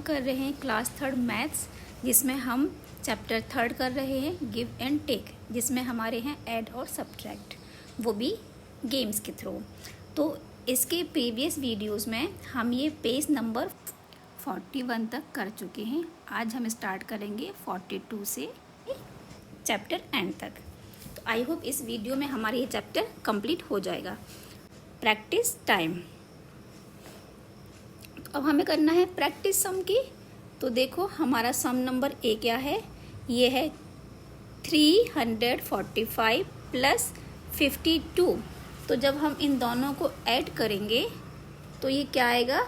कर रहे हैं क्लास 3 मैथ्स, जिसमें हम चैप्टर 3 कर रहे हैं गिव एंड टेक, जिसमें हमारे हैं ऐड और सब्ट्रैक्ट, वो भी गेम्स के थ्रू। तो इसके प्रीवियस वीडियोस में हम ये पेज नंबर 41 तक कर चुके हैं। आज हम स्टार्ट करेंगे 42 से चैप्टर एंड तक। तो आई होप इस वीडियो में हमारा ये चैप्टर कंप्लीट हो जाएगा। Practice time. अब हमें करना है प्रैक्टिस सम की। तो देखो हमारा सम नंबर ए क्या है, ये है 345 प्लस 52। तो जब हम इन दोनों को ऐड करेंगे तो ये क्या आएगा,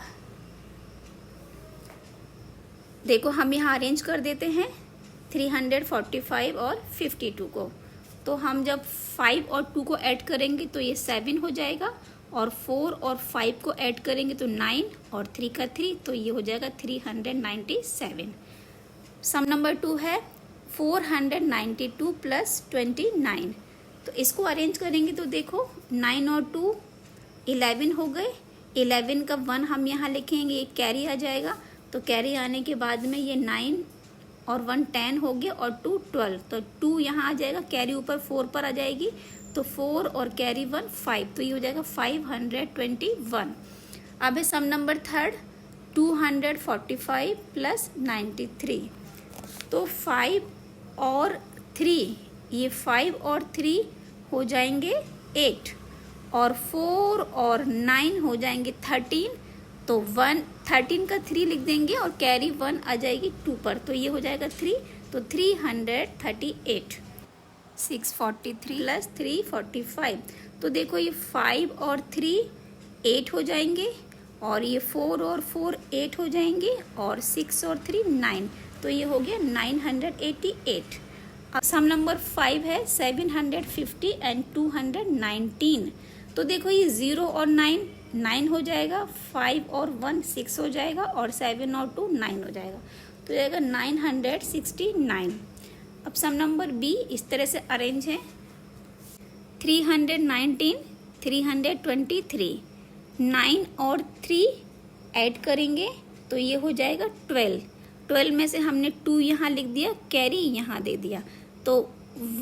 देखो हम यहाँ अरेंज कर देते हैं 345 और 52 को। तो हम जब 5 और 2 को ऐड करेंगे तो ये 7 हो जाएगा, और 4 और 5 को ऐड करेंगे तो 9, और 3 का 3, तो ये हो जाएगा 397। सम नंबर 2 है 492 प्लस 29। तो इसको अरेंज करेंगे तो देखो 9 और 2 11 हो गए। 11 का 1 हम यहाँ लिखेंगे, ये कैरी आ जाएगा। तो कैरी आने के बाद में ये 9 और 1 10 हो गया, और 2 12। तो 2 यहाँ आ जाएगा, कैरी ऊपर 4 पर आ जाएगी, तो 4 और कैरी 1 5, तो ये हो जाएगा 521। अब है सम नंबर 3 245 प्लस 93। तो 5 और 3, ये 5 और 3 हो जाएंगे 8, और 4 और 9 हो जाएंगे 13। तो 13 का 3 लिख देंगे, और कैरी 1 आ जाएगी 2 पर, तो ये हो जाएगा 3, तो 338। 643 प्लस 345। तो देखो ये 5 और 3 8 हो जाएंगे, और ये 4 और 4 8 हो जाएंगे, और 6 और 3 9, तो ये हो गया 988। अब सम नंबर 5 है 750 एंड 219। तो देखो ये 0 और 9 हो जाएगा, 5 और 1 6 हो जाएगा, और 7 और 2 9 हो जाएगा, तो जाएगा 969। अब सम नंबर बी इस तरह से अरेंज है 319 323। 9 और 3 ऐड करेंगे तो ये हो जाएगा 12। 12 में से हमने 2 यहाँ लिख दिया, कैरी यहाँ दे दिया, तो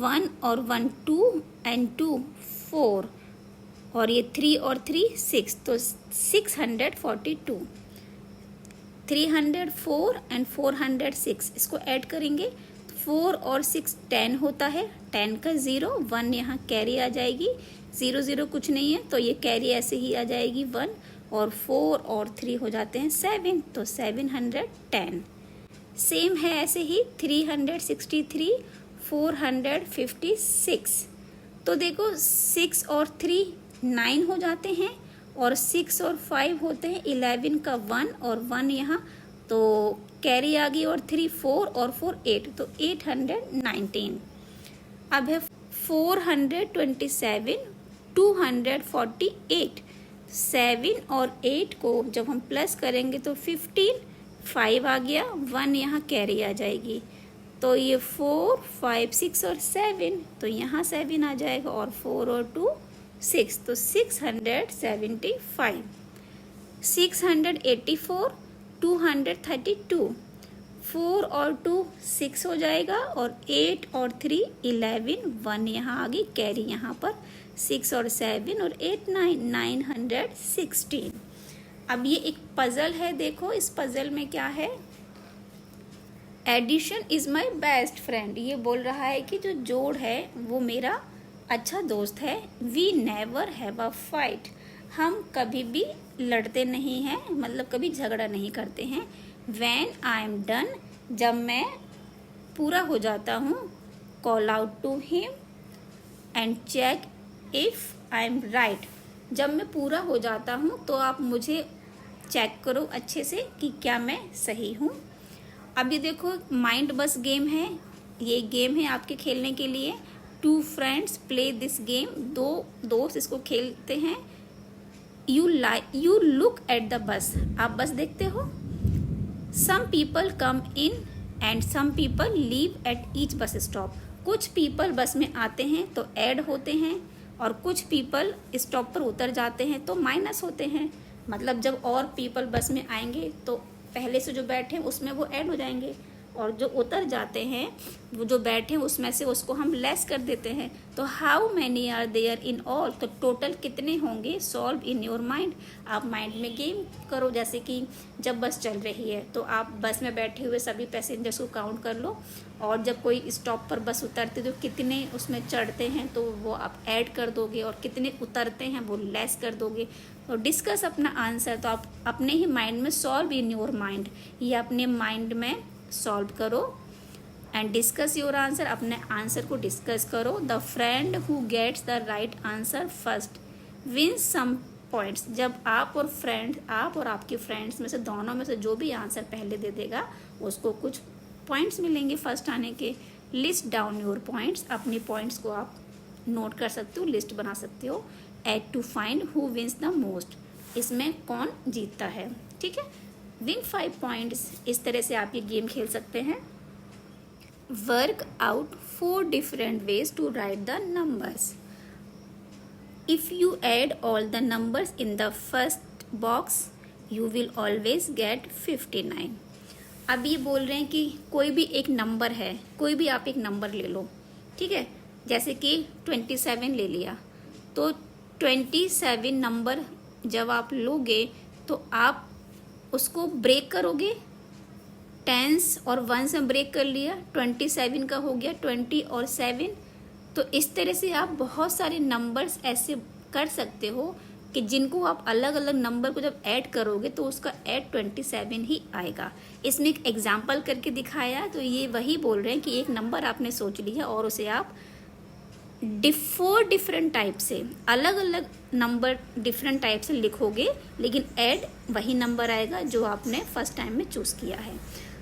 1 और 1 2 एंड 2 4, और ये 3 और 3 6, तो 642। 304 एंड 406 इसको ऐड करेंगे, 4 और 6 10 होता है, 10 का 0 1 यहाँ कैरी आ जाएगी, 0 0 कुछ नहीं है, तो ये कैरी ऐसे ही आ जाएगी 1, और 4 और 3 हो जाते हैं 7, तो 710। सेम है ऐसे ही 363 456। तो देखो 6 और 3 9 हो जाते हैं, और 6 और 5 होते हैं 11 का 1 और 1 यहाँ, तो कैरी आ गई, और 3 4 और 4 8, तो 819। अब है 427 248। 7 और 8 को जब हम प्लस करेंगे तो 15, 5 आ गया, 1 यहाँ कैरी आ जाएगी, तो ये 4 5 6 और 7, तो यहाँ 7 आ जाएगा, और 4 और 2 6, तो 675। 684 232। 4 और 2 6 हो जाएगा, और 8 और 3 11, 1 यहाँ आ गई, कैरी यहाँ पर, 6 और 7 और 8 9, 916। अब ये एक पजल है, देखो इस पजल में क्या है, addition is my best friend. ये बोल रहा है कि जो जोड़ है वो मेरा अच्छा दोस्त है। We never have a fight. हम कभी भी लड़ते नहीं हैं, मतलब कभी झगड़ा नहीं करते हैं। व्हेन आई एम डन, जब मैं पूरा हो जाता हूँ, call out to him and check if I am right. जब मैं पूरा हो जाता हूँ तो आप मुझे चेक करो अच्छे से कि क्या मैं सही हूँ। अभी देखो माइंड बस गेम है, ये गेम है आपके खेलने के लिए। 2 फ्रेंड्स प्ले दिस गेम। 2 दोस्त इसको खेलते हैं। You look at the bus, आप बस देखते हो। Some people come in and some people leave at each bus stop. कुछ पीपल बस में आते हैं तो ऐड होते हैं, और कुछ पीपल स्टॉप पर उतर जाते हैं तो माइनस होते हैं। मतलब जब और पीपल बस में आएंगे तो पहले से जो बैठे हैं उसमें वो ऐड हो जाएंगे, और जो उतर जाते हैं वो जो बैठे हैं उसमें से उसको हम लेस कर देते हैं। तो how many are there in all, तो टोटल कितने होंगे, सॉल्व इन योर माइंड। आप माइंड में गेम करो, जैसे कि जब बस चल रही है तो आप बस में बैठे हुए सभी पैसेंजर्स को काउंट कर लो, और जब कोई स्टॉप पर बस उतरती तो कितने उसमें चढ़ते हैं तो वो आप ऐड कर दोगे, और कितने उतरते हैं वो लेस कर दोगे। तो डिस्कस अपना आंसर, तो आप अपने ही माइंड में, सॉल्व इन योर माइंड, ये अपने माइंड में सॉल्व करो एंड डिस्कस योर आंसर, अपने आंसर को डिस्कस करो। The friend who gets the right answer first wins some points, जब आप और आपके फ्रेंड्स में से दोनों में से जो भी आंसर पहले दे देगा उसको कुछ पॉइंट्स मिलेंगे फर्स्ट आने के। लिस्ट डाउन योर पॉइंट्स, अपने पॉइंट्स को आप नोट कर सकते हो, लिस्ट बना सकते हो। At to find who wins the most, इसमें कौन जीतता है, ठीक है। विन 5 पॉइंट्स, इस तरह से आप ये गेम खेल सकते हैं। Work out 4 different ways to write the numbers. If you add all the numbers in the first box you will always get 59। अब ये बोल रहे हैं कि कोई भी एक नंबर है, कोई भी आप एक नंबर ले लो, ठीक है, जैसे कि 27 ले लिया, तो 27 नंबर जब आप लोगे तो आप उसको ब्रेक करोगे, टेंस और 1 से ब्रेक कर लिया, 27 का हो गया 20 और 7। तो इस तरह से आप बहुत सारे नंबर्स ऐसे कर सकते हो कि जिनको आप अलग अलग नंबर को जब ऐड करोगे तो उसका ऐड 27 ही आएगा। इसमें एक एग्जाम्पल करके दिखाया, तो ये वही बोल रहे हैं कि एक नंबर आपने सोच लिया और उसे आप 4 डिफरेंट टाइप से, अलग अलग नंबर डिफरेंट टाइप से लिखोगे, लेकिन ऐड वही नंबर आएगा जो आपने फर्स्ट टाइम में चूज़ किया है।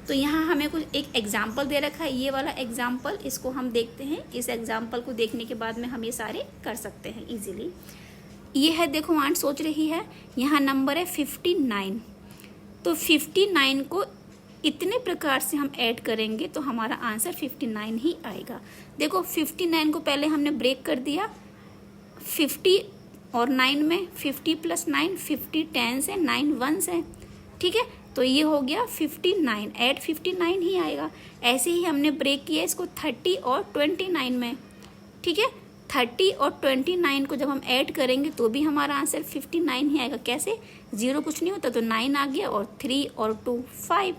तो यहाँ हमें कुछ एक एग्जाम्पल दे रखा है, ये वाला एग्जाम्पल, इसको हम देखते हैं। इस एग्जाम्पल को देखने के बाद में हम ये सारे कर सकते हैं इजीली। ये है, देखो आंट सोच रही है, यहाँ नंबर है 59, तो 59 को इतने प्रकार से हम ऐड करेंगे तो हमारा आंसर 59 ही आएगा। देखो 59 को पहले हमने ब्रेक कर दिया 50 और 9 में, 50 + 9, 50 10 है, 9 1 है, ठीक है, तो ये हो गया 59, ऐड 59 ही आएगा। ऐसे ही हमने ब्रेक किया इसको 30 और 29 में, ठीक है, 30 और 29 को जब हम ऐड करेंगे तो भी हमारा आंसर 59 ही आएगा। कैसे, 0 कुछ नहीं होता तो 9 आ गया, और 3 और 2 5,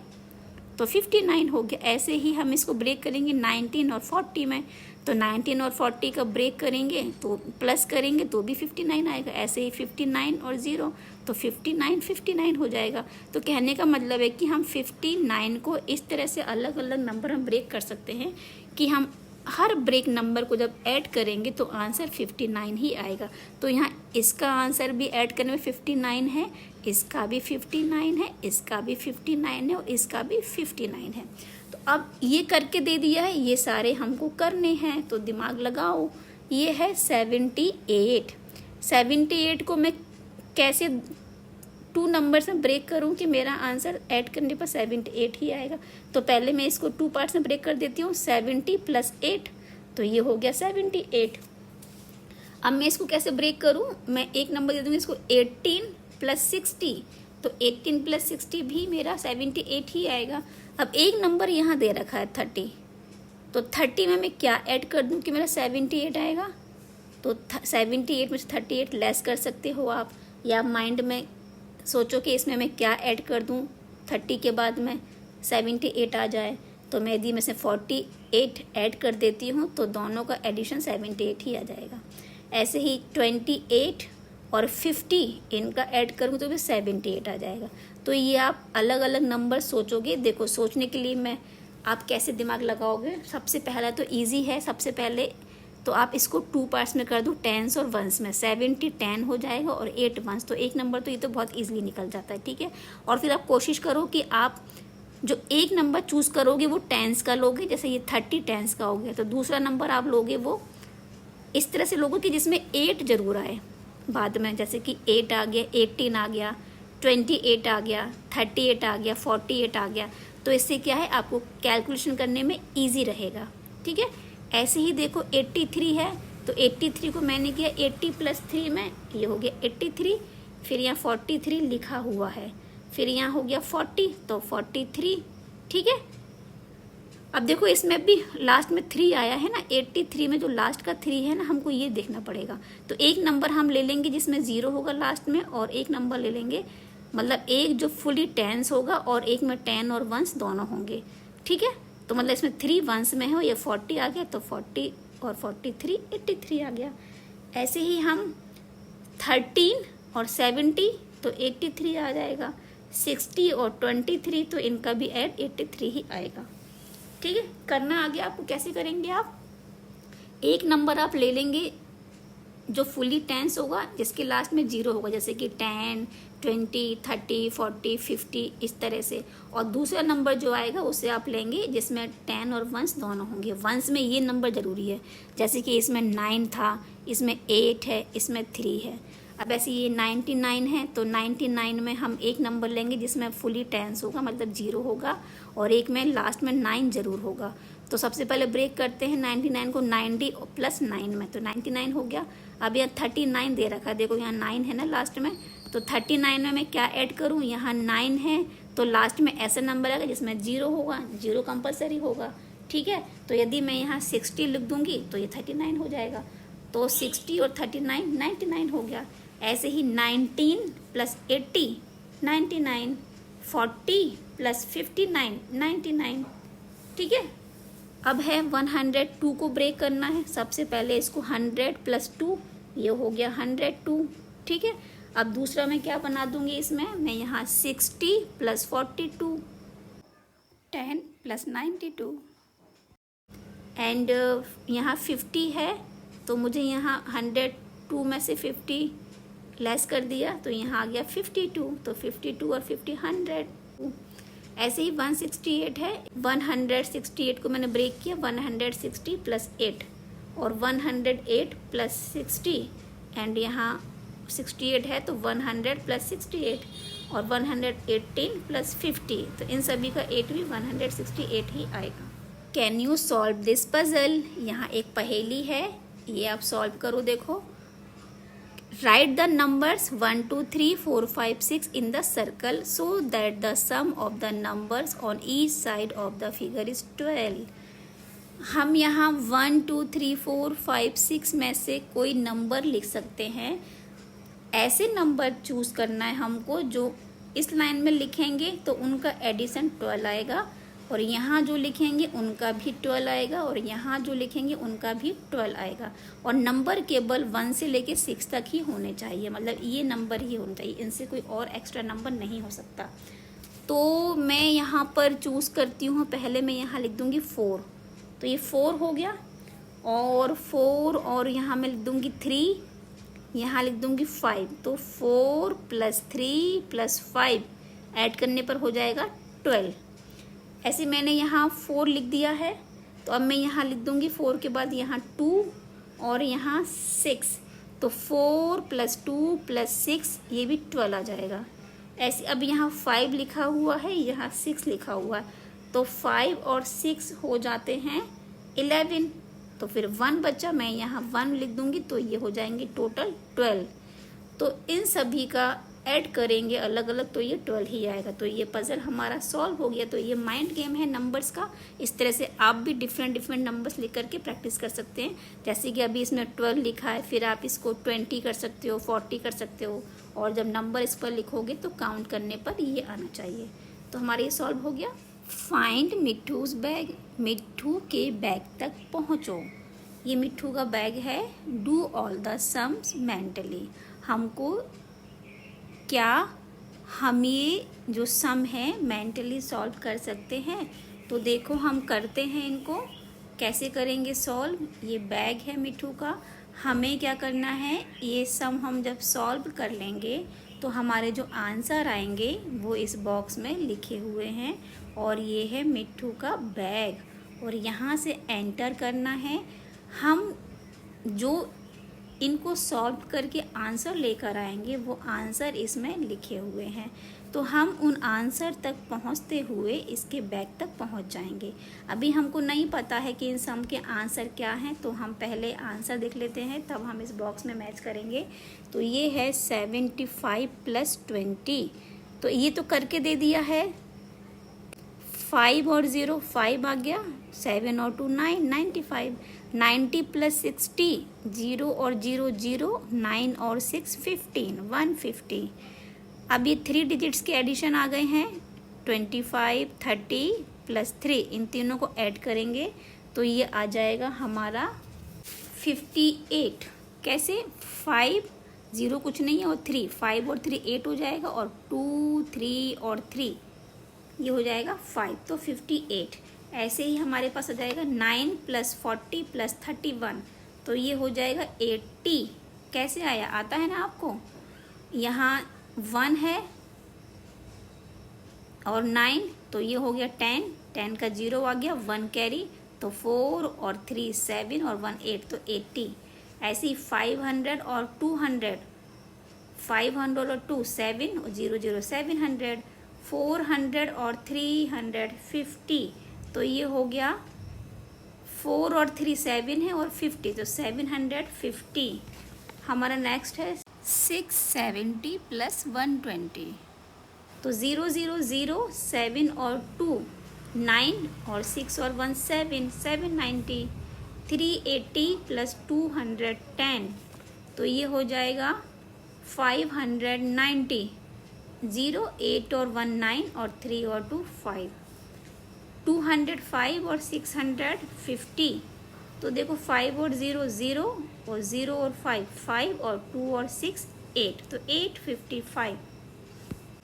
तो 59 हो गया। ऐसे ही हम इसको ब्रेक करेंगे 19 और 40 में, तो 19 और 40 का ब्रेक करेंगे तो प्लस करेंगे तो भी 59 आएगा। ऐसे ही 59 और 0, तो 59 हो जाएगा। तो कहने का मतलब है कि हम 59 को इस तरह से अलग अलग नंबर हम ब्रेक कर सकते हैं कि हम हर ब्रेक नंबर को जब ऐड करेंगे तो आंसर 59 ही आएगा। तो यहाँ इसका आंसर भी ऐड करने में 59 है, इसका भी 59 है, इसका भी 59 है, और इसका भी 59 है। तो अब ये करके दे दिया है, ये सारे हमको करने हैं, तो दिमाग लगाओ। ये है 78 को मैं कैसे 2 नंबर से ब्रेक करूं कि मेरा आंसर ऐड करने पर 78 ही आएगा। तो पहले मैं इसको 2 पार्ट्स में ब्रेक कर देती हूँ, 70 + 8, तो ये हो गया 78। अब मैं इसको कैसे ब्रेक करूं, मैं एक नंबर दे दूंगी इसको 18 + 60, तो 18 + 60 भी मेरा 78 ही आएगा। अब एक नंबर यहाँ दे रखा है 30, तो 30 में मैं क्या ऐड कर दूं कि मेरा 78 आएगा। तो 78 में से 38 लेस कर सकते हो आप, या माइंड में सोचो कि इसमें मैं क्या ऐड कर दूं 30 के बाद में 78 आ जाए, तो मैं यदि में से 48 ऐड कर देती हूँ तो दोनों का एडिशन 78 ही आ जाएगा। ऐसे ही 28 और 50 इनका ऐड करूँ तो भी 78 आ जाएगा। तो ये आप अलग अलग नंबर सोचोगे। देखो सोचने के लिए मैं आप कैसे दिमाग लगाओगे, सबसे पहला तो इजी है। सबसे पहले तो आप इसको 2 पार्ट्स में कर दो, 10s और 1s में, 70 10 हो जाएगा और 8 1s, तो एक नंबर तो ये तो बहुत इजीली निकल जाता है, ठीक है। और फिर आप कोशिश करो कि आप जो एक नंबर चूज़ करोगे वो 10s का लोगे, जैसे ये 30 10s का हो गया, तो दूसरा नंबर आप लोगे वो इस तरह से लोगे कि जिसमें 8 जरूर आए बाद में, जैसे कि 8 आ गया, 18 आ गया, 28 आ गया, 38 आ गया, 48 आ गया। तो इससे क्या है, आपको कैलकुलेशन करने में ईजी रहेगा, ठीक है। ऐसे ही देखो 83 है, तो 83 को मैंने किया 80 + 3 में, ये हो गया 83, फिर यहाँ 43 लिखा हुआ है, फिर यहाँ हो गया 40 तो 43, ठीक है। अब देखो इसमें भी लास्ट में 3 आया है ना, 83 में जो लास्ट का 3 है ना, हमको ये देखना पड़ेगा। तो एक नंबर हम ले लेंगे जिसमें 0 होगा लास्ट में, और एक नंबर ले लेंगे, मतलब एक जो फुली टेंस होगा और एक में 10 और 1 दोनों होंगे, ठीक है। तो मतलब इसमें 3 1 में हो, ये 40 आ गया, तो 40 और 43 83 आ गया। ऐसे ही हम 13 और 70 तो 83 आ जाएगा, 60 और 23 तो इनका भी ऐड 83 ही आएगा, ठीक है। करना आगे आपको कैसे करेंगे, आप एक नंबर आप ले लेंगे जो फुली टेंस होगा जिसके लास्ट में 0 होगा, जैसे कि 10 20 30 40 50 इस तरह से, और दूसरा नंबर जो आएगा उसे आप लेंगे जिसमें 10 और 1 दोनों होंगे। 1 में ये नंबर ज़रूरी है, जैसे कि इसमें 9 था, इसमें 8 है, इसमें 3 है। अब ऐसे ये 99 है, तो 99 में हम एक नंबर लेंगे जिसमें फुली टेंस होगा, मतलब 0 होगा, और एक में लास्ट में 9 ज़रूर होगा। तो सबसे पहले ब्रेक करते हैं 99 को 90 प्लस 9 में, तो 99 हो गया। अब यहाँ 39 दे रखा है, देखो यहाँ 9 है ना लास्ट में, तो 39 में मैं क्या ऐड करूँ, यहाँ 9 है तो लास्ट में ऐसा नंबर आएगा जिसमें 0 होगा, 0 कंपलसरी होगा, ठीक है। तो यदि मैं यहाँ 60 लिख दूंगी तो ये 39 हो जाएगा, तो 60 और 39 99 हो गया। ऐसे ही 19 प्लस 80 99, 40 प्लस 59 99, ठीक है। अब है 102 को ब्रेक करना है। सबसे पहले इसको 100 प्लस 2, ये हो गया 102, ठीक है। अब दूसरा मैं क्या बना दूंगी इसमें, मैं यहाँ 60 प्लस 42, 10 प्लस 92, एंड यहाँ 50 है, तो मुझे यहाँ 102 में से 50 लेस कर दिया, तो यहाँ आ गया 52, तो 52 और 50 100। ऐसे ही 168 है, 168 को मैंने ब्रेक किया, 160 प्लस 8 और 108 प्लस 60, एंड यहाँ 68 है तो 100 प्लस 68 और 118 प्लस 50, तो इन सभी का 8 भी 168 ही आएगा। Can you solve this puzzle, यहाँ एक पहेली है, ये आप सॉल्व करो। देखो, write the numbers 1 2 3 4 5 6 in the circle so that the sum of the numbers on each side of the figure is 12। हम यहाँ 1 2 3 4 5 6 में से कोई नंबर लिख सकते हैं। ऐसे नंबर चूज करना है हमको जो इस लाइन में लिखेंगे तो उनका एडिशन 12 आएगा, और यहाँ जो लिखेंगे उनका भी 12 आएगा, और यहाँ जो लिखेंगे उनका भी 12 आएगा। और नंबर केवल 1 से लेके 6 तक ही होने चाहिए, मतलब ये नंबर ही होने चाहिए, इनसे कोई और एक्स्ट्रा नंबर नहीं हो सकता। तो मैं यहाँ पर चूज़ करती हूँ, पहले मैं यहाँ लिख दूँगी 4, तो ये 4 हो गया, और 4 और यहाँ मैं लिख दूँगी 3, यहाँ लिख दूँगी 5, तो 4 प्लस 3 प्लस 5 ऐड करने पर हो जाएगा 12। ऐसे मैंने यहाँ 4 लिख दिया है, तो अब मैं यहाँ लिख दूँगी 4 के बाद यहाँ 2 और यहाँ 6, तो 4 प्लस 2 प्लस 6 ये भी 12 आ जाएगा। ऐसे अब यहाँ 5 लिखा हुआ है, यहाँ 6 लिखा हुआ है, तो 5 और 6 हो जाते हैं 11, तो फिर 1 बचा, मैं यहाँ 1 लिख दूँगी, तो ये हो जाएंगे टोटल 12। तो इन सभी का ऐड करेंगे अलग अलग, तो ये 12 ही आएगा। तो ये पजल हमारा सॉल्व हो गया। तो ये माइंड गेम है नंबर्स का। इस तरह से आप भी डिफरेंट डिफरेंट नंबर्स लिख करके प्रैक्टिस कर सकते हैं। जैसे कि अभी इसमें 12 लिखा है, फिर आप इसको 20 कर सकते हो, 40 कर सकते हो, और जब नंबर इस पर लिखोगे तो काउंट करने पर ये आना चाहिए। तो हमारा ये सॉल्व हो गया। फाइंड मिट्ठूज बैग, मिट्ठू के बैग तक पहुँचो। ये मिट्ठू का बैग है। Do all the sums mentally, हमको क्या हम ये जो सम है मेंटली सॉल्व कर सकते हैं। तो देखो हम करते हैं, इनको कैसे करेंगे सॉल्व। ये बैग है मिट्ठू का, हमें क्या करना है, ये सम हम जब सॉल्व कर लेंगे तो हमारे जो आंसर आएंगे वो इस बॉक्स में लिखे हुए हैं, और ये है मिट्ठू का बैग, और यहाँ से एंटर करना है। हम जो इनको सॉल्व करके आंसर लेकर आएंगे वो आंसर इसमें लिखे हुए हैं, तो हम उन आंसर तक पहुंचते हुए इसके बैग तक पहुंच जाएंगे। अभी हमको नहीं पता है कि इन सम के आंसर क्या हैं, तो हम पहले आंसर देख लेते हैं, तब हम इस बॉक्स में मैच करेंगे। तो ये है 75 प्लस 20, तो ये तो करके दे दिया है। 5 और 0 5 आ गया, 7 और 2 9 95, 90 प्लस 60, 0 और 0 0, 9 और 6 15, 150। अब ये 3 डिजिट्स के एडिशन आ गए हैं, 25 30 प्लस 3, इन तीनों को ऐड करेंगे तो ये आ जाएगा हमारा 58। कैसे? 5 0 कुछ नहीं है और 3, 5 और 3 8 हो जाएगा, और 2 3 और 3 ये हो जाएगा 5, तो 58। ऐसे ही हमारे पास आ जाएगा 9 प्लस 40 प्लस 31, तो ये हो जाएगा 80। कैसे आया? आता है ना आपको? यहाँ 1 है और 9, तो ये हो गया 10, 10 का 0 आ गया, 1 कैरी, तो 4 और 3 7 और 1 8, तो 80। ऐसे ही 500 और 200, 500 और 2 7 और 0 0 700, 400 और 350, तो ये हो गया 4 और 3 7 है और 50, तो 750। हमारा नेक्स्ट है 670 प्लस 120, तो 0 0 0 7 और 2 9 और 6 और 1 7 790, 380 प्लस 210, तो ये हो जाएगा 590, 0 8 और 1 9 और 3 और 2 5, 205 और 650, तो देखो 5 और 0 0 और 0 और 5 5 और 2 और 6 8, तो 855,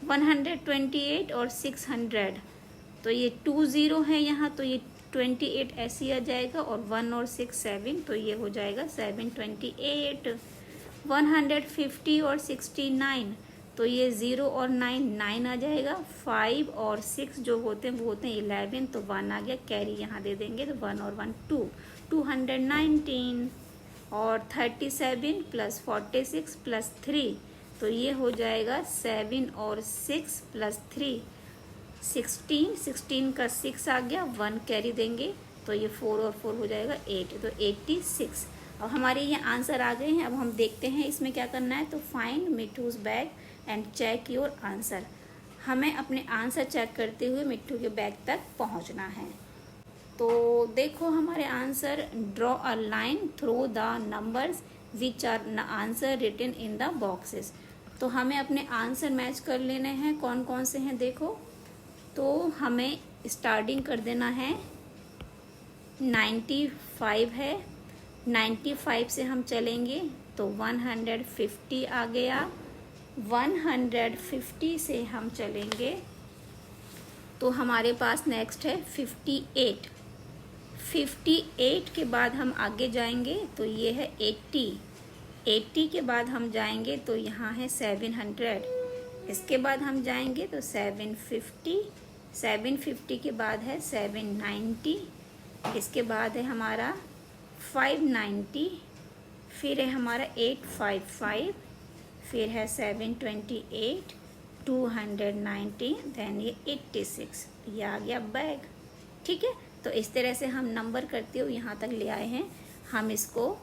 128 और 600, तो ये 2 0 है यहाँ, तो ये 28 ऐसे आ जाएगा, और 1 और 6 7, तो ये हो जाएगा 728, 150 और 69, तो ये 0 और 9 9 आ जाएगा, 5 और 6 जो होते हैं वो होते हैं 11, तो 1 आ गया, कैरी यहाँ दे देंगे, तो 1 और 1 2, 219 और 37 प्लस 46 प्लस 3, तो ये हो जाएगा 7 और 6 प्लस 3 16, 16 का 6 आ गया, 1 कैरी देंगे, तो ये 4 और 4 हो जाएगा 8, तो 86। अब हमारे ये आंसर आ गए हैं। अब हम देखते हैं इसमें क्या करना है। तो find Mittu's bag and check your answer. हमें अपने आंसर चेक करते हुए मिट्टू के बैग तक पहुंचना है। तो देखो हमारे answer, draw a line through the numbers which are answer written in the boxes. तो हमें अपने आंसर मैच कर लेने हैं। कौन कौन से हैं देखो। तो हमें स्टार्टिंग कर देना है 95 है, 95 से हम चलेंगे तो 150 आ गया, 150 से हम चलेंगे तो हमारे पास नेक्स्ट है 58, 58 के बाद हम आगे जाएंगे तो ये है 80, 80 के बाद हम जाएंगे तो यहाँ है 700, इसके बाद हम जाएंगे तो 750, 750 के बाद है 790, इसके बाद है हमारा 590, फिर है हमारा 855, फिर है 728, 290, देन ये 86, ये आ गया बैग। ठीक है, तो इस तरह से हम नंबर करते हुए यहाँ तक ले आए हैं। हम इसको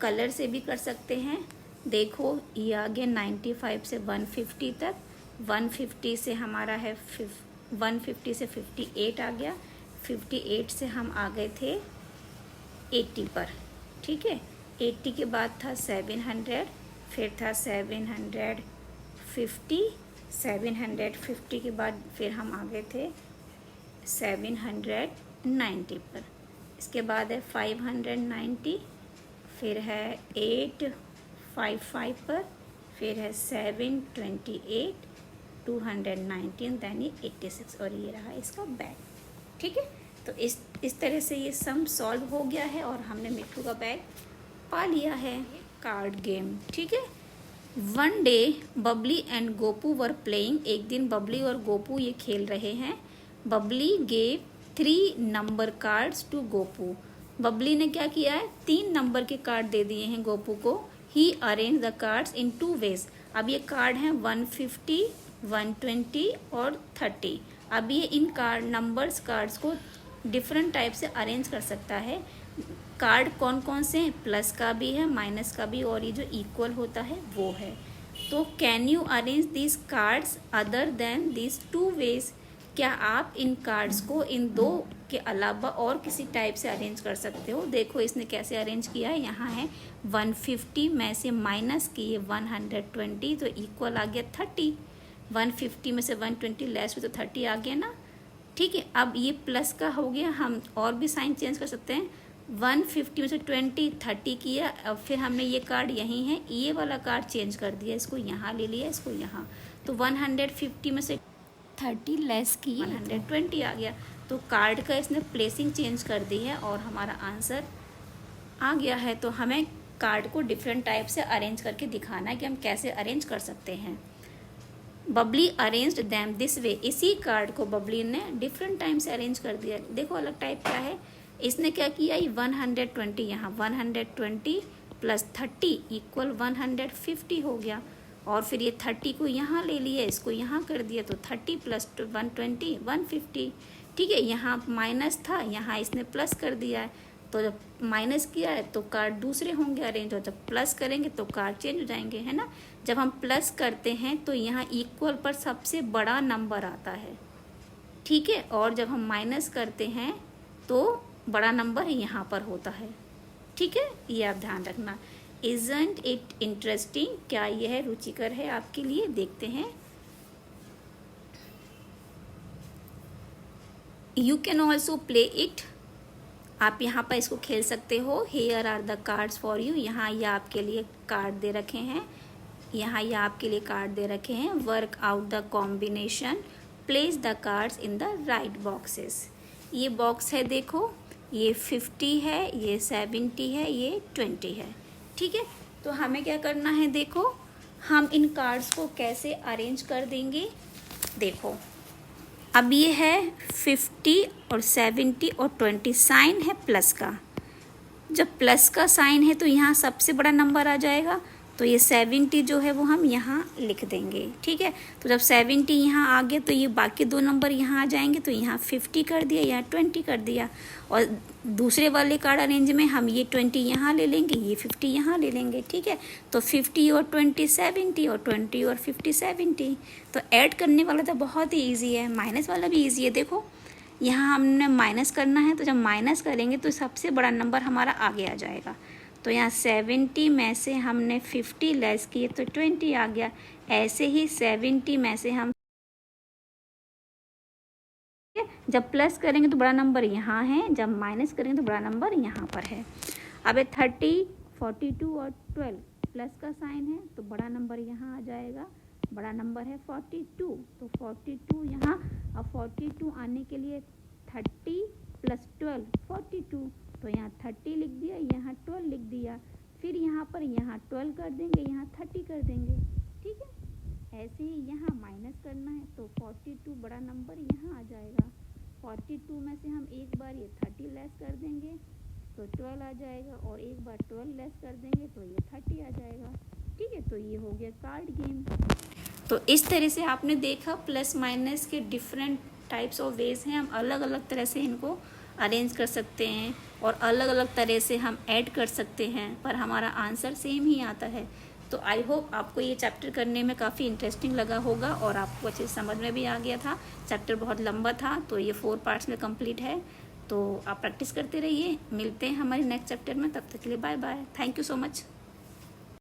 कलर से भी कर सकते हैं। देखो ये आ गया 95 से 150 तक, 150 से हमारा है 150 से 58 आ गया, 58 से हम आ गए थे 80 पर। ठीक है, 80 के बाद था 700, फिर था 750, 750 के बाद फिर हम आ गए थे 790 पर। इसके बाद है 590, फिर है 855 पर, फिर है 728, 219, देन ये 86, और ये रहा इसका बैग। ठीक है, तो इस तरह से ये सम सॉल्व हो गया है और हमने मिट्टू का बैग पा लिया है। Card game. ठीक है, one day Babli and Gopu were playing. एक दिन बबली और गोपू ये खेल रहे हैं। Babli gave 3 number cards to Gopu. Babli ने क्या किया है, 3 नंबर के कार्ड दे दिए हैं गोपू को। He arrange the cards in 2 ways. अब ये कार्ड हैं 150, 120 और 30। अब ये इन कार्ड्स को डिफरेंट टाइप से अरेंज कर सकता है। कार्ड कौन कौन से हैं, प्लस का भी है, माइनस का भी, और ये जो इक्वल होता है वो है। तो can you arrange this cards other than this two ways, क्या आप इन कार्ड्स को इन दो के अलावा और किसी टाइप से अरेंज कर सकते हो। देखो इसने कैसे अरेंज किया है, यहाँ है 150 में से माइनस किए 120 तो इक्वल आ गया 30, 150 में से 120 लेस हुई तो 30 आ गया ना। ठीक है, अब ये प्लस का हो गया, हम और भी साइन चेंज कर सकते हैं। 150 में से 20 30 किया, अब फिर हमने ये कार्ड यहीं है, ये वाला कार्ड चेंज कर दिया, इसको यहाँ ले लिया, इसको यहाँ, तो 150 में से 30 लेस की 120 आ गया। तो कार्ड का इसने प्लेसिंग चेंज कर दी है और हमारा आंसर आ गया है। तो हमें कार्ड को डिफरेंट टाइप से अरेंज करके दिखाना है कि हम कैसे अरेंज कर सकते हैं। Babli arranged them this way, इसी कार्ड को बबली ने डिफरेंट टाइम से अरेंज कर दिया। देखो अलग टाइप क्या है, इसने क्या किया, 120 यहाँ 120 प्लस 30 इक्वल 150 हो गया, और फिर ये 30 को यहाँ ले लिया, इसको यहाँ कर दिया, तो 30 प्लस 120 150। ठीक है, यहाँ माइनस था, यहाँ इसने प्लस कर दिया है, तो जब माइनस किया है तो कार्ड दूसरे होंगे अरेंज, और जब प्लस करेंगे तो कार्ड चेंज हो जाएंगे, है ना। जब हम प्लस करते हैं तो यहाँ इक्वल पर सबसे बड़ा नंबर आता है, ठीक है, और जब हम माइनस करते हैं तो बड़ा नंबर यहाँ पर होता है। ठीक है, ये आप ध्यान रखना। Isn't it interesting, क्या यह रुचिकर है आपके लिए। देखते हैं, you can also play it, आप यहाँ पर इसको खेल सकते हो। Here are the cards for you, यहाँ ये आपके लिए कार्ड दे रखे हैं, यहाँ ये आपके लिए कार्ड दे रखे हैं। Work out the combination, place the cards in the right boxes. ये बॉक्स है, देखो ये 50 है, ये 70 है, ये 20 है। ठीक है, तो हमें क्या करना है, देखो हम इन कार्ड्स को कैसे अरेंज कर देंगे। देखो अब ये है 50 और 70 और 20, साइन है प्लस का। जब प्लस का साइन है तो यहाँ सबसे बड़ा नंबर आ जाएगा, तो ये 70 जो है वो हम यहाँ लिख देंगे। ठीक है, तो जब 70 यहाँ आ गया तो ये बाकी दो नंबर यहाँ आ जाएंगे, तो यहाँ 50 कर दिया, यहाँ 20 कर दिया, और दूसरे वाले कार्ड अरेंज में हम ये 20 यहाँ ले लेंगे, ये 50 यहाँ ले लेंगे। ठीक है, तो 50 और 20 70 और 20 और 50 70। तो ऐड करने वाला तो बहुत ही ईजी है, माइनस वाला भी ईजी है। देखो यहाँ हमने माइनस करना है, तो जब माइनस करेंगे तो सबसे बड़ा नंबर हमारा आगे आ जाएगा। तो यहाँ 70 में से हमने 50 लेस किए तो 20 आ गया। ऐसे ही 70 में से हम जब प्लस करेंगे तो बड़ा नंबर यहाँ है, जब माइनस करेंगे तो बड़ा नंबर यहाँ पर है। अब 30 42 और 12 प्लस का साइन है तो बड़ा नंबर यहाँ आ जाएगा, बड़ा नंबर है 42, तो 42 यहाँ। अब 42 आने के लिए 30 प्लस 12 42, तो यहाँ 30 लिख दिया, यहाँ 12 लिख दिया, फिर यहाँ पर यहाँ 12 कर देंगे, यहाँ 30 कर देंगे। ठीक है, ऐसे ही यहाँ माइनस करना है तो 42 बड़ा नंबर यहाँ आ जाएगा। 42 में से हम एक बार ये 30 लेस कर देंगे तो 12 आ जाएगा, और एक बार 12 लेस कर देंगे तो ये 30 आ जाएगा। ठीक है, तो ये हो गया कार्ड गेम। तो इस तरह से आपने देखा प्लस माइनस के डिफरेंट टाइप्स ऑफ वेज हैं, हम अलग अलग तरह से इनको अरेंज कर सकते हैं और अलग अलग तरह से हम ऐड कर सकते हैं, पर हमारा आंसर सेम ही आता है। तो आई होप आपको ये चैप्टर करने में काफ़ी इंटरेस्टिंग लगा होगा और आपको अच्छे समझ में भी आ गया था। चैप्टर बहुत लंबा था, तो ये 4 पार्ट्स में कंप्लीट है। तो आप प्रैक्टिस करते रहिए, मिलते हैं हमारे नेक्स्ट चैप्टर में, तब तक के लिए bye bye, thank you so much.